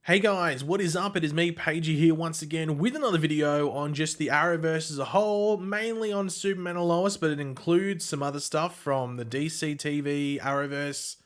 Hey guys, what is up? It is me, Pagey, here once again with another video on just the Arrowverse as a whole, mainly on Superman and Lois, but it includes some other stuff from the DC TV Arrowverse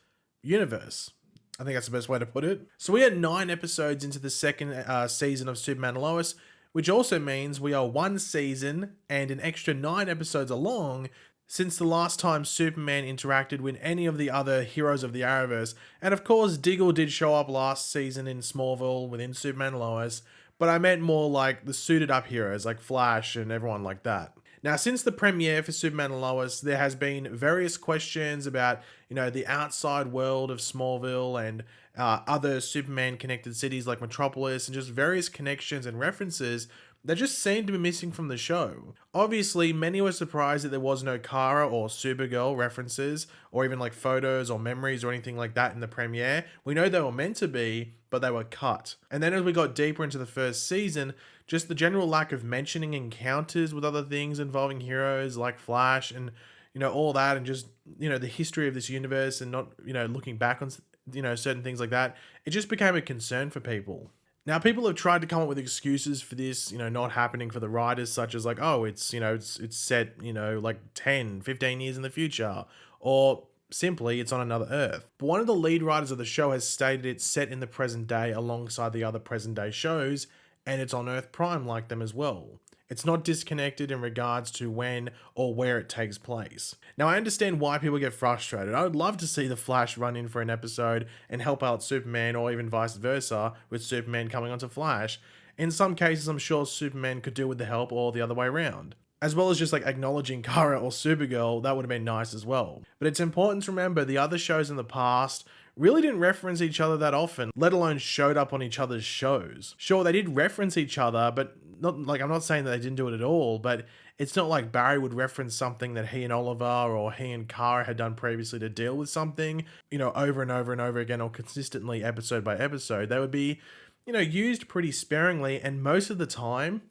universe. I think that's the best way to put it. So we are 9 episodes into the second season of Superman and Lois, which also means we are 1 season and an extra 9 episodes along since the last time Superman interacted with any of the other heroes of the Arrowverse. And of course, Diggle did show up last season in Smallville within Superman and Lois, but I meant more like the suited up heroes like Flash and everyone like that. Now, since the premiere for Superman and Lois, there has been various questions about, the outside world of Smallville and other Superman connected cities like Metropolis and just various connections and references that just seemed to be missing from the show. Obviously, many were surprised that there was no Kara or Supergirl references, or even like photos or memories or anything like that in the premiere. We know they were meant to be, but they were cut. And then as we got deeper into the first season, just the general lack of mentioning encounters with other things involving heroes like Flash and, all that, and just, the history of this universe and not, looking back on, certain things like that, it just became a concern for people. Now, people have tried to come up with excuses for this, not happening for the writers, such as like, oh, it's set, like 10, 15 years in the future, or simply it's on another Earth. But one of the lead writers of the show has stated it's set in the present day alongside the other present day shows, and it's on Earth Prime like them as well. It's not disconnected in regards to when or where it takes place. Now, I understand why people get frustrated. I would love to see the Flash run in for an episode and help out Superman, or even vice versa, with Superman coming onto Flash. In some cases, I'm sure Superman could do with the help, or the other way around. As well as just like acknowledging Kara or Supergirl, that would have been nice as well. But it's important to remember the other shows in the past really didn't reference each other that often, let alone showed up on each other's shows. Sure, they did reference each other, but not like, I'm not saying that they didn't do it at all, but it's not like Barry would reference something that he and Oliver or he and Kara had done previously to deal with something, over and over and over again, or consistently episode by episode. They would be, used pretty sparingly, and most of the time,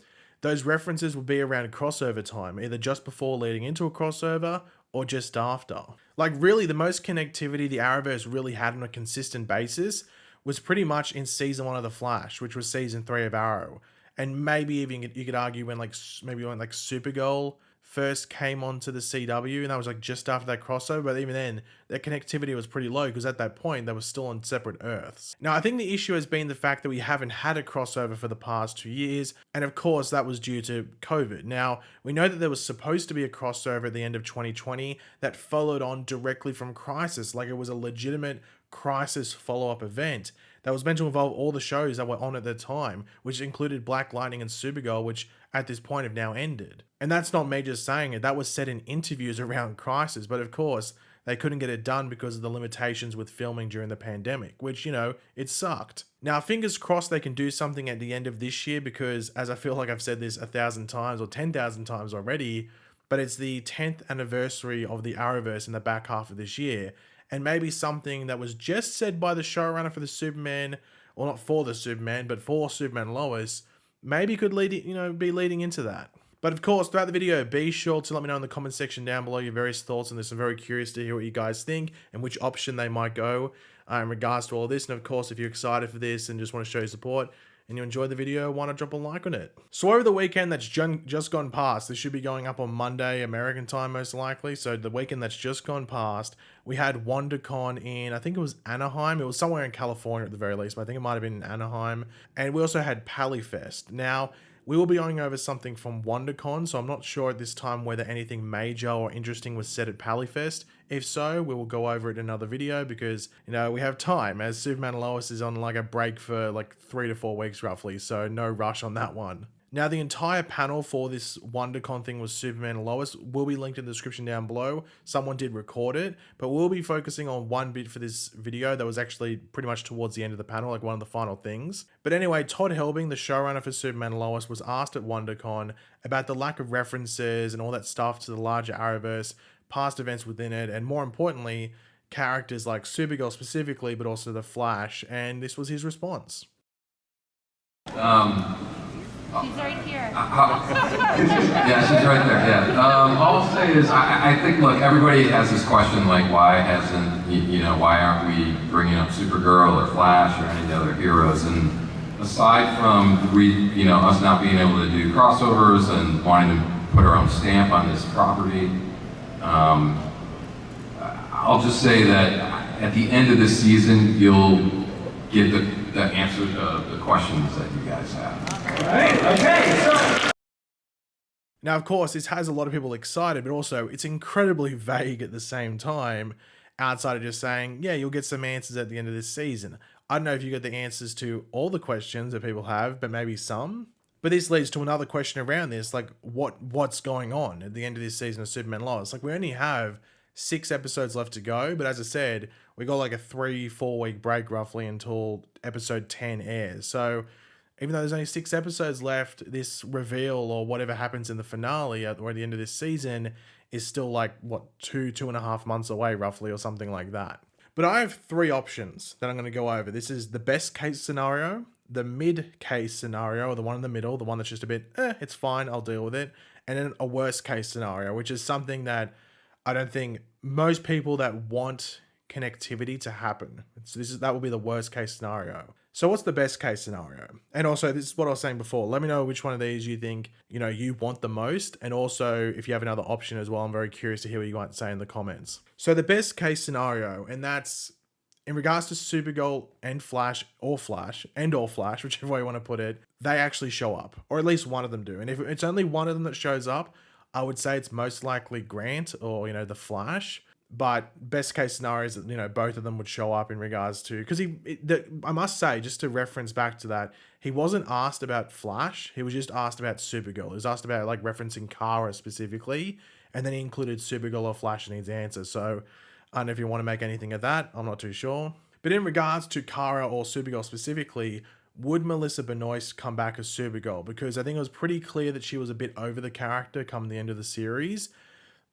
those references would be around crossover time, either just before leading into a crossover or just after. Like, really, the most connectivity the Arrowverse really had on a consistent basis was pretty much in season 1 of The Flash, which was season 3 of Arrow. And maybe even you could argue when Supergirl first came onto the CW, and that was like just after that crossover, but even then, their connectivity was pretty low because at that point, they were still on separate Earths. Now, I think the issue has been the fact that we haven't had a crossover for the past 2 years, and of course, that was due to COVID. Now, we know that there was supposed to be a crossover at the end of 2020 that followed on directly from Crisis, like it was a legitimate Crisis follow-up event that was meant to involve all the shows that were on at the time, which included Black Lightning and Supergirl, which at this point have now ended. And that's not me just saying it, that was said in interviews around Crisis, but of course, they couldn't get it done because of the limitations with filming during the pandemic, which, it sucked. Now, fingers crossed they can do something at the end of this year, because as I feel like I've said this 1,000 times or 10,000 times already, but it's the 10th anniversary of the Arrowverse in the back half of this year, and maybe something that was just said by the showrunner for the Superman, or not for the Superman, but for Superman Lois, maybe could be leading into that. But of course, throughout the video, be sure to let me know in the comment section down below your various thoughts on this. I'm very curious to hear what you guys think and which option they might go in regards to all this. And of course, if you're excited for this and just want to show your support, and you enjoyed the video, why not drop a like on it? So over the weekend that's just gone past, this should be going up on Monday, American time most likely, so the weekend that's just gone past, we had WonderCon in, I think it was Anaheim, it was somewhere in California at the very least, but I think it might have been in Anaheim, and we also had PallyFest. Now, we will be going over something from WonderCon, so I'm not sure at this time whether anything major or interesting was said at PallyFest. If so, we will go over it in another video because, we have time, as Superman and Lois is on like a break for like 3 to 4 weeks roughly, so no rush on that one. Now, the entire panel for this WonderCon thing was Superman and Lois, will be linked in the description down below. Someone did record it, but we'll be focusing on one bit for this video that was actually pretty much towards the end of the panel, like one of the final things. But anyway, Todd Helbing, the showrunner for Superman and Lois, was asked at WonderCon about the lack of references and all that stuff to the larger Arrowverse, past events within it, and more importantly, characters like Supergirl specifically, but also the Flash, and this was his response. She's right here. Yeah, she's right there. Yeah. All I'll say is, I think, look, everybody has this question, like, why hasn't, why aren't we bringing up Supergirl or Flash or any of the other heroes? And aside from us not being able to do crossovers and wanting to put our own stamp on this property, I'll just say that at the end of this season, you'll get the answer to the questions that you guys have. Now, of course, this has a lot of people excited, but also it's incredibly vague at the same time, outside of just saying, yeah, you'll get some answers at the end of this season. I don't know if you get the answers to all the questions that people have, but maybe some. But this leads to another question around this, like what's going on at the end of this season of Superman Lois? Like, we only have 6 episodes left to go, but as I said, we got like a 3-4 week break roughly until episode 10 airs. So even though there's only 6 episodes left, this reveal or whatever happens in the finale at the end of this season is still like, what, 2.5 months away roughly or something like that. But I have 3 options that I'm going to go over. This is the best case scenario, the mid case scenario, or the one in the middle, the one that's just a bit, it's fine, I'll deal with it. And then a worst case scenario, which is something that I don't think most people that want connectivity to happen. So that will be the worst case scenario. So what's the best case scenario? And also, this is what I was saying before. Let me know which one of these you think, you want the most. And also, if you have another option as well, I'm very curious to hear what you might say in the comments. So the best case scenario, and that's in regards to Supergirl and Flash, or Flash, whichever way you want to put it, they actually show up, or at least one of them do. And if it's only one of them that shows up, I would say it's most likely Grant or, the Flash. But best case scenario is that, both of them would show up in regards to, because I must say, just to reference back to that, he wasn't asked about Flash. He was just asked about Supergirl. He was asked about like referencing Kara specifically. And then he included Supergirl or Flash in his answer. So I don't know if you want to make anything of that. I'm not too sure. But in regards to Kara or Supergirl specifically, would Melissa Benoist come back as Supergirl? Because I think it was pretty clear that she was a bit over the character come the end of the series.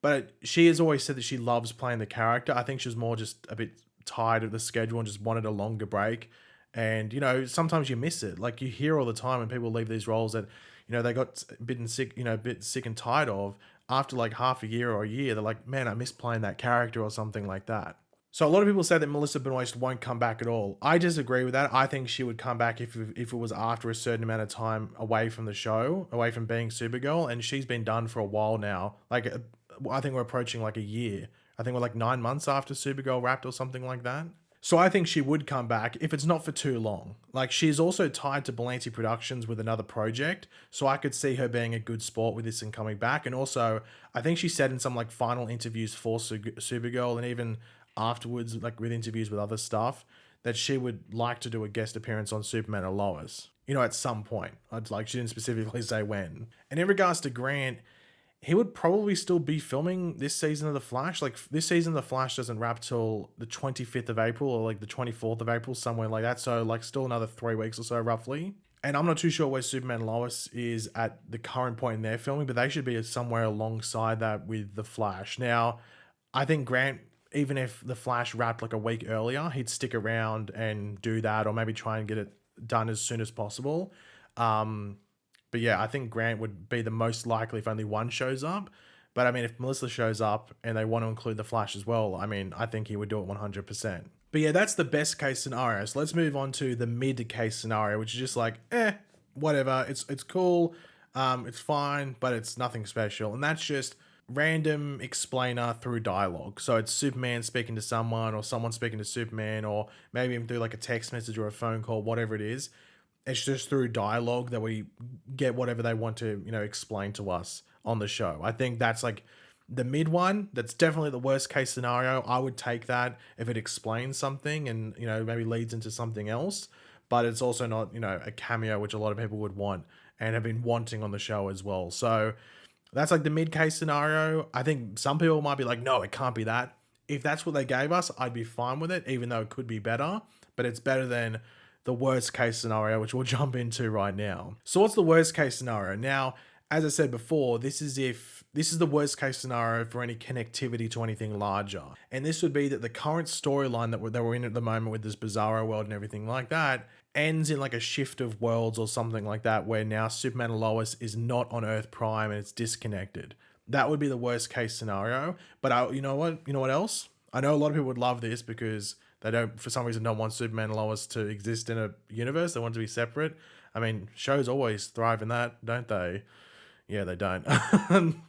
But she has always said that she loves playing the character. I think she was more just a bit tired of the schedule and just wanted a longer break. And, sometimes you miss it. Like, you hear all the time when people leave these roles that, they got a bit sick and tired of. After like half a year or a year, they're like, man, I miss playing that character or something like that. So a lot of people say that Melissa Benoist won't come back at all. I disagree with that. I think she would come back if it was after a certain amount of time away from the show, away from being Supergirl. And she's been done for a while now. Like, I think we're approaching like a year. I think we're like 9 months after Supergirl wrapped or something like that. So I think she would come back if it's not for too long. Like, she's also tied to Belanti Productions with another project. So I could see her being a good sport with this and coming back. And also, I think she said in some like final interviews for Supergirl and even afterwards, like with interviews with other stuff, that she would like to do a guest appearance on Superman or Lois, at some point. She didn't specifically say when. And in regards to Grant, he would probably still be filming this season of The Flash. Like, this season of The Flash doesn't wrap till the 25th of April or like the 24th of April, somewhere like that. So like still another 3 weeks or so roughly. And I'm not too sure where Superman and Lois is at the current point in their filming, but they should be somewhere alongside that with The Flash. Now, I think Grant, even if The Flash wrapped like a week earlier, he'd stick around and do that, or maybe try and get it done as soon as possible. But yeah, I think Grant would be the most likely if only one shows up. But I mean, if Melissa shows up and they want to include the Flash as well, I mean, I think he would do it 100%. But yeah, that's the best case scenario. So let's move on to the mid case scenario, which is just like, whatever. It's cool. It's fine, but it's nothing special. And that's just random explainer through dialogue. So it's Superman speaking to someone, or someone speaking to Superman, or maybe even through like a text message or a phone call, whatever it is. It's just through dialogue that we get whatever they want to, explain to us on the show. I think that's like the mid one. That's definitely the worst case scenario. I would take that if it explains something and, maybe leads into something else. But it's also not, a cameo, which a lot of people would want and have been wanting on the show as well. So that's like the mid case scenario. I think some people might be like, no, it can't be that. If that's what they gave us, I'd be fine with it, even though it could be better. But it's better than the worst case scenario, which we'll jump into right now. So what's the worst case scenario? Now, as I said before, this is if this is the worst case scenario for any connectivity to anything larger. And this would be that the current storyline that we're in at the moment with this Bizarro world and everything like that ends in like a shift of worlds or something like that, where now Superman and Lois is not on Earth Prime and it's disconnected. That would be the worst case scenario. But you know what else? I know a lot of people would love this because they don't, for some reason, don't want Superman and Lois to exist in a universe. They want to be separate. I mean, shows always thrive in that, don't they? Yeah, they don't.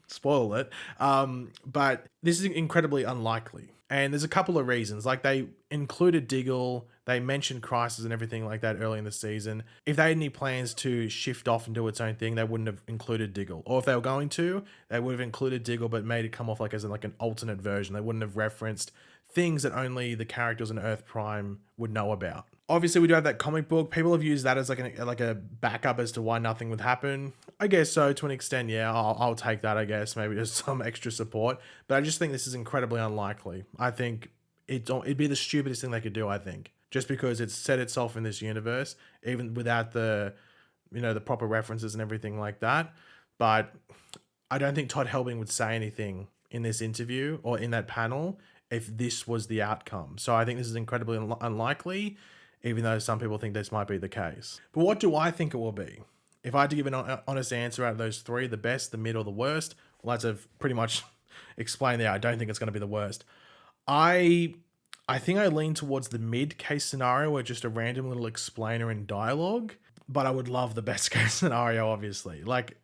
Spoil it. But this is incredibly unlikely. And there's a couple of reasons. Like, they included Diggle, they mentioned Crisis and everything like that early in the season. If they had any plans to shift off and do its own thing, they wouldn't have included Diggle. Or if they were going to, they would have included Diggle but made it come off like as an alternate version. They wouldn't have referenced things that only the characters in Earth Prime would know about. Obviously, we do have that comic book. People have used that as like a backup as to why nothing would happen. I guess so, to an extent, yeah, I'll take that, I guess. Maybe there's some extra support. But I just think this is incredibly unlikely. I think it'd be the stupidest thing they could do, I think. Just because it's set itself in this universe, even without the proper references and everything like that. But I don't think Todd Helbing would say anything in this interview or in that panel if this was the outcome. So I think this is incredibly unlikely, even though some people think this might be the case. But what do I think it will be? If I had to give an honest answer out of those three, the best, the mid, or the worst, well, as I've pretty much explained there, I don't think it's going to be the worst. I think I lean towards the mid case scenario, where just a random little explainer in dialogue, but I would love the best case scenario, obviously. Like,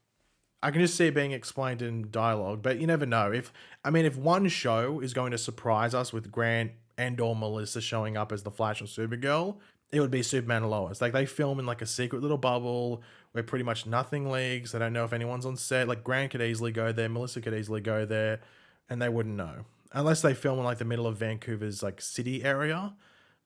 I can just see it being explained in dialogue, but you never know. If one show is going to surprise us with Grant and or Melissa showing up as the Flash or Supergirl, it would be Superman and Lois. Like, they film in like a secret little bubble where pretty much nothing leaks. They don't know if anyone's on set. Like, Grant could easily go there, Melissa could easily go there, and they wouldn't know. Unless they film in like the middle of Vancouver's like city area.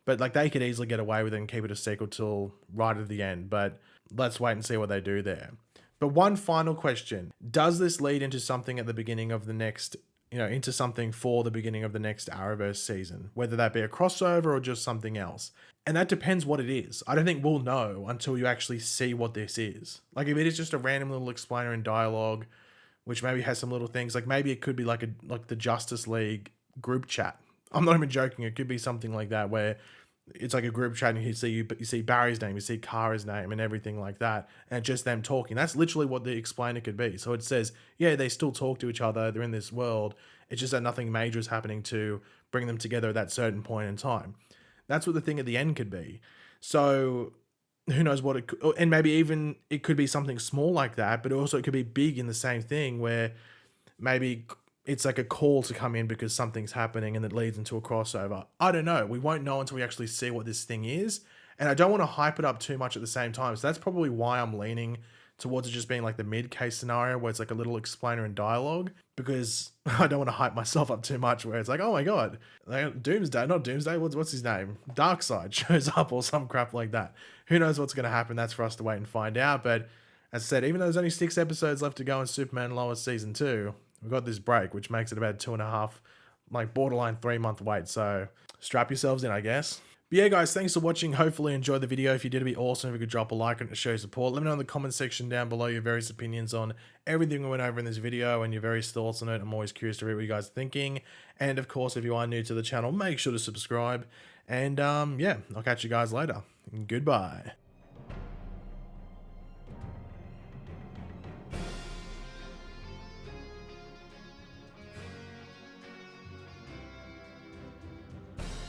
But like, they could easily get away with it and keep it a secret till right at the end. But let's wait and see what they do there. But one final question. Does this lead into something at the beginning of the next, into something for the beginning of the next Arrowverse season? Whether that be a crossover or just something else. And that depends what it is. I don't think we'll know until you actually see what this is. Like, if it is just a random little explainer in dialogue, which maybe has some little things, like maybe it could be like the Justice League group chat. I'm not even joking. It could be something like that where it's like a group chat and you see Barry's name, you see Kara's name and everything like that. And just them talking. That's literally what the explainer could be. So it says, yeah, they still talk to each other. They're in this world. It's just that nothing major is happening to bring them together at that certain point in time. That's what the thing at the end could be. So who knows what it could, and maybe even it could be something small like that, but also it could be big in the same thing where maybe it's like a call to come in because something's happening and it leads into a crossover. I don't know. We won't know until we actually see what this thing is. And I don't want to hype it up too much at the same time. So that's probably why I'm leaning towards it just being like the mid-case scenario where it's like a little explainer in dialogue, because I don't want to hype myself up too much where it's like, oh my God, Doomsday, what's his name? Darkseid shows up or some crap like that. Who knows what's going to happen? That's for us to wait and find out. But as I said, even though there's only 6 episodes left to go in Superman and Lois season 2, we've got this break, which makes it about 2.5, like borderline 3-month wait. So strap yourselves in, I guess. But yeah, guys, thanks for watching. Hopefully you enjoyed the video. If you did, it'd be awesome if you could drop a like and show your support. Let me know in the comment section down below your various opinions on everything we went over in this video and your various thoughts on it. I'm always curious to read what you guys are thinking. And of course, if you are new to the channel, make sure to subscribe. And yeah, I'll catch you guys later. Goodbye.